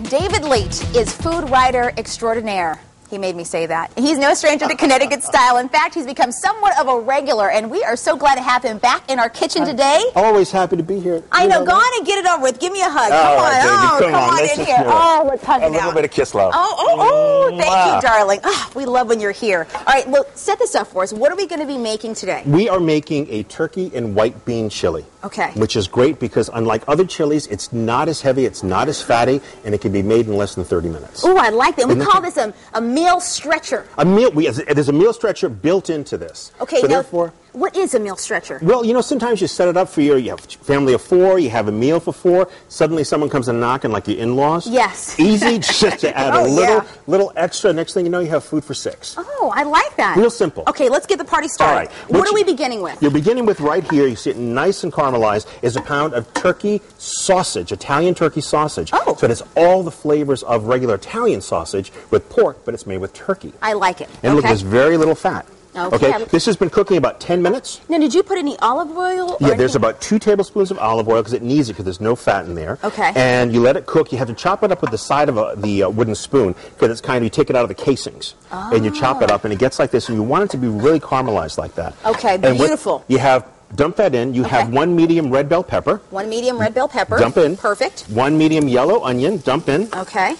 David Leite is food writer extraordinaire. He made me say that. He's no stranger to Connecticut style. In fact, he's become somewhat of a regular, and we are so glad to have him back in our kitchen today. Always happy to be here. I know. Go on and get it over with. Give me a hug. Come on in here. Let's hug it out. A little bit of kiss love. Thank you, darling. We love when you're here. All right, well, set this up for us. What are we going to be making today? We are making a turkey and white bean chili. Okay. Which is great because unlike other chilies, it's not as heavy, it's not as fatty, and it can be made in less than 30 minutes. Oh, I like that. We call this a meal stretcher. There's a meal stretcher built into this. Okay, so now, therefore, what is a meal stretcher? Well, you know, sometimes you set it up for you have a family of 4, you have a meal for 4, suddenly someone comes and knocking like your in-laws. Yes. Easy just to add little extra. Next thing you know, you have food for 6. Oh, I like that. Real simple. Okay, let's get the party started. All right. What are we beginning with? You're beginning with right here, you see it nice and caramelized, is a pound of turkey sausage, Italian turkey sausage. Oh. So it has all the flavors of regular Italian sausage with pork, but it's made with turkey. I like it. And look, there's very little fat. Okay. This has been cooking about 10 minutes. Now, did you put any olive oil? Yeah, there's about 2 tablespoons of olive oil because it needs it because there's no fat in there. Okay. And you let it cook. You have to chop it up with the side of the wooden spoon because it's you take it out of the casings. Oh. And you chop it up and it gets like this. And you want it to be really caramelized like that. Okay, beautiful. You have, dump that in. You have 1 medium red bell pepper. 1 medium red bell pepper. Dump in. Perfect. 1 medium yellow onion. Dump in. Okay.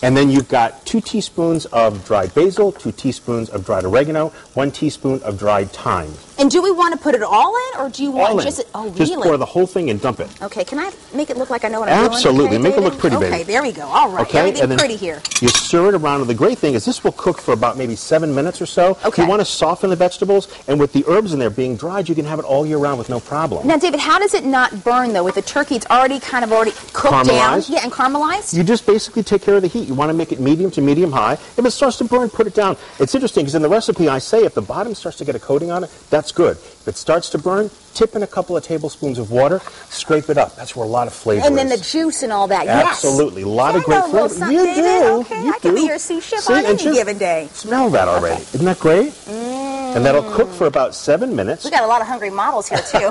And then you've got 2 teaspoons of dried basil, 2 teaspoons of dried oregano, 1 teaspoon of dried thyme. And do we want to put it all in, or do you want just... Oh, really? Just pour the whole thing and dump it. Okay, can I make it look like I know what I'm doing? Absolutely. Make it look pretty, baby. Okay, there we go. All right. Okay, everything pretty here. You stir it around. And the great thing is this will cook for about maybe 7 minutes or so. Okay. You want to soften the vegetables, and with the herbs in there being dried, you can have it all year round with no problem. Now, David, how does it not burn, though? With the turkey, it's already cooked down. Yeah, and caramelized? You just basically take care of the heat. You want to make it medium to medium high. If it starts to burn, put it down. It's interesting because in the recipe I say if the bottom starts to get a coating on it, that's good. If it starts to burn, tip in a couple of tablespoons of water, scrape it up. That's where a lot of flavor is. And then the juice and all that, Absolutely. A lot of great flavor. You do. Okay, I can be your sous chef on any given day. Smell that already. Isn't that great? And that'll cook for about 7 minutes. We got a lot of hungry models here, too.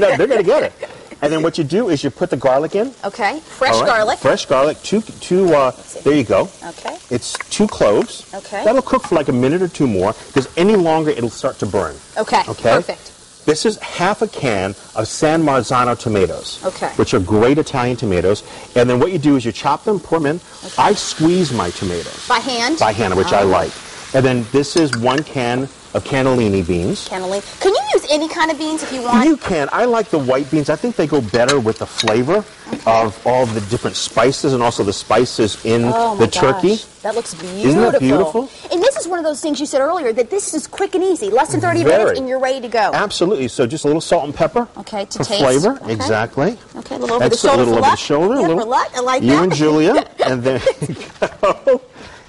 No, they're going to get it. And then what you do is you put the garlic in. Okay. Fresh garlic. Fresh garlic. There you go. Okay. It's 2 cloves. Okay. That'll cook for like a minute or 2 more because any longer it'll start to burn. Okay. Perfect. This is half a can of San Marzano tomatoes, which are great Italian tomatoes. And then what you do is you chop them, pour them in. Okay. I squeeze my tomatoes. By hand? By hand, which I like. And then this is 1 can of cannellini beans. Cannellini. Can you use any kind of beans if you want? You can. I like the white beans. I think they go better with the flavor of all the different spices and also the spices in the turkey. That looks beautiful. Isn't that beautiful? And this is one of those things you said earlier, that this is quick and easy. Less than 30 minutes and you're ready to go. Absolutely. So just a little salt and pepper. Okay, to for taste. Flavor. Okay. Exactly. Okay, a little over the shoulder for luck. For luck. I like that. You and Julia. And then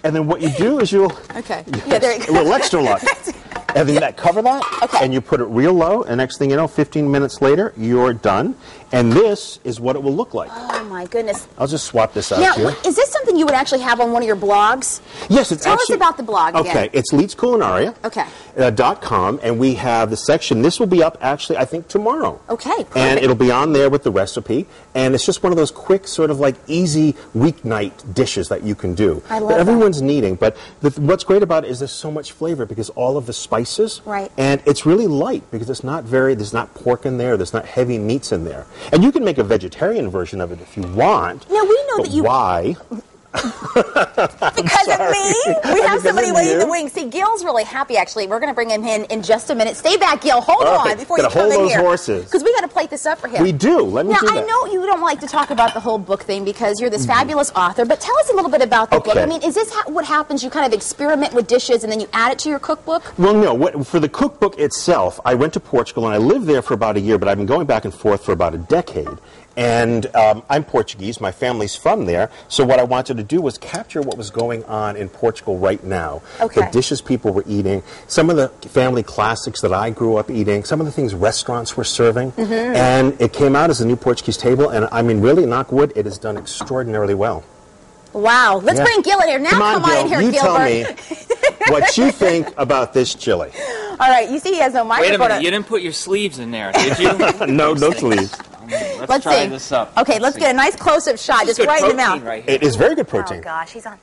and then what you do is you'll... Okay. Yeah, there you go. A little extra luck. And then cover that, and you put it real low, and next thing you know, 15 minutes later, you're done. And this is what it will look like. Oh, my goodness. I'll just swap this out here. Now, is this something you would actually have on one of your blogs? Yes, it's Tell us about the blog again. Okay, it's leitesculinaria.com, and we have the section. This will be up, actually, I think, tomorrow. Okay, perfect. And it'll be on there with the recipe, and it's just one of those quick, sort of like easy weeknight dishes that you can do. I love that everyone's needing, but what's great about it is there's so much flavor because all of the spices, and it's really light because it's not there's not pork in there, there's not heavy meats in there. And you can make a vegetarian version of it if you want. Now, we know that you... Why? Because of me? We have somebody waiting in the wings. See, Gil's really happy, actually. We're going to bring him in just a minute. Stay back, Gil. Hold on before you come in here. Hold those horses. Because we got to plate this up for him. We do. Let me do that. Now, I know you don't like to talk about the whole book thing because you're this fabulous author, but tell us a little bit about the book. I mean, is this what happens? You kind of experiment with dishes and then you add it to your cookbook? Well, no. For the cookbook itself, I went to Portugal and I lived there for about a year, but I've been going back and forth for about a decade. And I'm Portuguese. My family's from there. So what I wanted to do was capture what was going on in Portugal right now. Okay. The dishes people were eating, some of the family classics that I grew up eating, some of the things restaurants were serving. And it came out as a new Portuguese table. And I mean, really, knock wood, it has done extraordinarily well. Wow. Let's bring Gil in here. Now come on in here, Gilbert. You tell me what you think about this chili. All right. You see he has no microphone. Wait a minute. You didn't put your sleeves in there, did you? No sleeves. Let's try this up. Okay, let's get a nice close-up shot, just right in the mouth. Right here. It is very good protein. Oh gosh, he's on.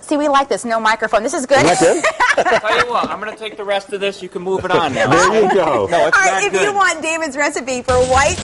See, we like this. No microphone. This is good. Isn't that good? Tell you what, I'm going to take the rest of this. You can move it on now. There you go. No, it's All right, that if good. you want David's recipe for white